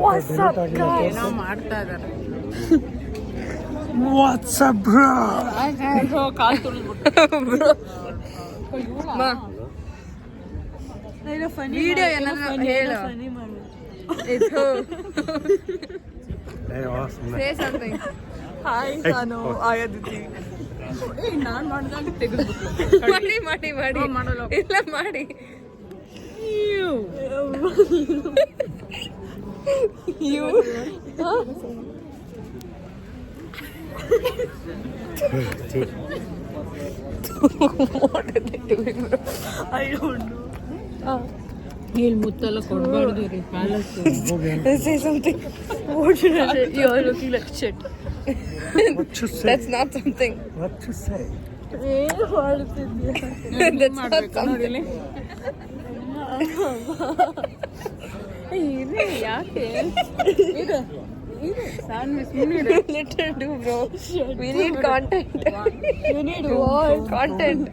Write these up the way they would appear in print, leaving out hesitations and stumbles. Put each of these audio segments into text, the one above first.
What's up, guys? ಏನೋ ಮಾಡ್ತಾ ಇದ್ದಾರೆ. What's up, bro? ಕಾಲ್ ತುಳಿದ್ಬಿಟ್ಟು. ವಿಡಿಯೋ ಏನಾದ್ರು ಹೇಳು. ಇದು ಸೇ ಸಮಥಿಂಗ್. ಹಾಯ್ ನಾನು ಆಯದಿತಿ. ನಾನು ಮಾಡಿದಾಗ ತೆಗೆದ್ಬಿಟ್ಟು ಮಾಡಿ ಮಾಡಲ್ಲ ಇಲ್ಲ ಮಾಡಿ. You what are they doing, bro? I don't know. Heel muttala kodbadu re palace. Say something. What should I say? You are looking like shit. What you say? That's not something. What you say? That's not something. ಯಾಕೆ little do, bro. We need content. We need what? Content.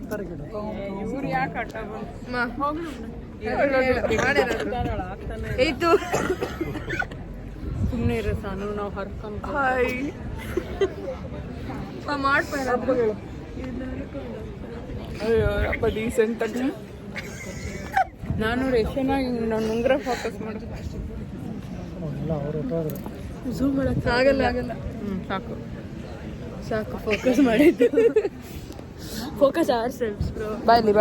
ಇವ್ರು ಯಾಕೆ ಅಟ್ಟ eighth ಸುಮ್ಮನೆ ಇರೋ ಸಾನು ನಾವು ಹರ್ಕೊಂಡು hi ಮಾಡ್ಪಾರ ಅಯ್ಯೋ ಅಪ್ಪ ಡೀಸೆಂಟ್ ಆಗಿ ನಾನು ರೇಷನಾಗಿ ನಾನು ಉಂಗ್ರ ಫೋಕಸ್ ಮಾಡಿದೆ. ಝೂಮ್ ಮಾಡಕ್ಕೆ ಆಗಲ್ಲ. ಸಾಕು ಫೋಕಸ್ ಮಾಡಿದ್ದು. Focus ourselves bro. ಬಾಯ್ಲಿ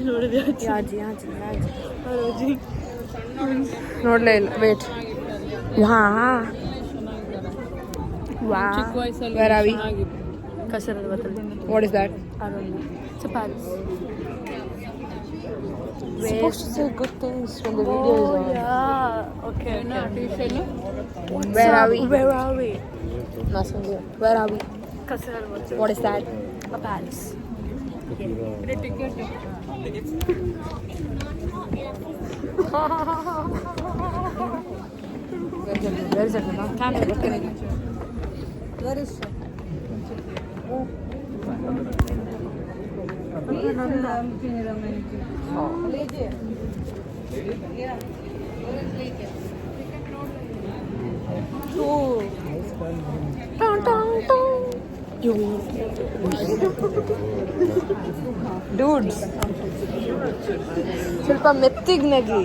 ನೋಡಿದೆ ಯಾಜಿ ನೋಡಲೇ ಇಲ್ಲ. ವೇಟ್ ವಾ ಚಿಕ್ಕ ವಯಸ್ಸಲ್ಲಿ ವೇರ್ ಆರ್ ವಿ? ಕಸರದ ಬತ್ತಲ್ಲಿ. What is that? I don't know. It's a palace. Supposed to say good things when the video is on. Yeah. Okay. Where are we? Nothing. Where are we? Kasarad Batal. What is that? A palace. Ticket. Where is it? Camera. Where is it? Dudes. ಸ್ವಲ್ಪ ಮೆತ್ತಿಗೆ ನಗಿ